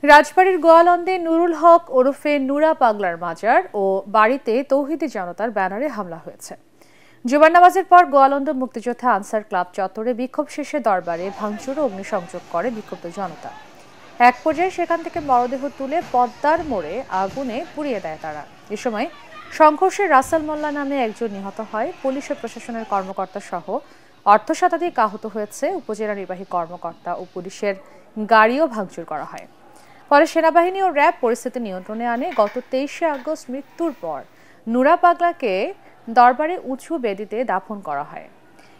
রাজবাড়ীর গোয়ালন্দে নুরুল হক ওরফে নুরা পাগলার মাজার ও বাড়িতে তৌহিদি জনতার ব্যানারে হামলা হয়েছে। জুমার নামাজের পর গোয়ালন্দ মুক্তিযোদ্ধা আনসার ক্লাব চত্বরে বিক্ষোভ শেষে দরবারে ভাঙচুর ও অগ্নিসংযোগ করে বিক্ষুব্ধ জনতা। এক পর্যায়ে সেখান থেকে মরদেহ তুলে পদ্মার মোড়ে আগুনে পুড়িয়ে দেয় তারা। এ সময় সংঘর্ষে রাসেল মোল্লা নামে একজন নিহত হয়। পুলিশ ও প্রশাসনের কর্মকর্তা সহ অর্ধশতাধিক আহত হয়েছে। উপজেলা নির্বাহী কর্মকর্তা ও পুলিশের গাড়িও ভাঙচুর করা হয়। পরে সেনাবাহিনী ও র্যাব পরিস্থিতি নিয়ন্ত্রণে আনে। গত 23শে আগস্ট মৃত্যুর পর নুরা পাগলাকে দরবারে উঁচু বেদিতে দাফন করা হয়।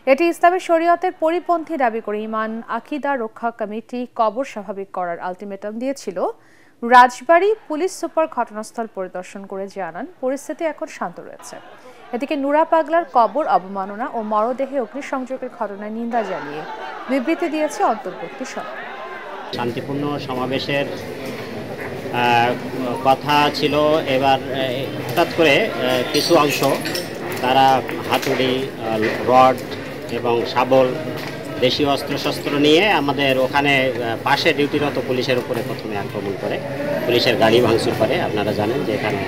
এটি ইসলামী শরীয়তের পরিপন্থী দাবি করে ইমান আকিদা রক্ষা কমিটি কবর স্বাভাবিক করার আলটিমেটাম দিয়েছিল। রাজবাড়ী পুলিশ সুপার ঘটনাস্থল পরিদর্শন করে জানান, পরিস্থিতি এখন শান্ত রয়েছে। এদিকে নুরা পাগলার কবর অবমাননা ও মরদেহে অগ্নিসংযোগের ঘটনায় নিন্দা জানিয়ে বিবৃতি দিয়েছে অন্তর্বর্তী সরকার। শান্তিপূর্ণ সমাবেশের কথা ছিল, এবার হঠাৎ করে কিছু অংশ তারা হাতুড়ি, রড এবং শাবল, দেশীয় অস্ত্রশস্ত্র নিয়ে আমাদের ওখানে পাশে ডিউটিরত পুলিশের উপরে প্রথমে আক্রমণ করে, পুলিশের গাড়ি ভাঙচুর করে। আপনারা জানেন যে এখানে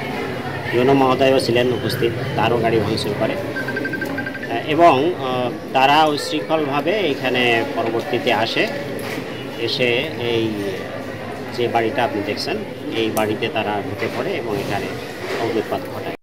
ইউনো মহোদয়ও ছিলেন উপস্থিত, তারও গাড়ি ভাঙচুর করে এবং তারা উচ্ছৃঙ্খলভাবে এখানে পরবর্তীতে এসে এই যে বাড়িটা আপনি দেখছেন, এই বাড়িতে তারা ঢুকে পড়ে এবং এখানে অগ্নিপাত ঘটায়।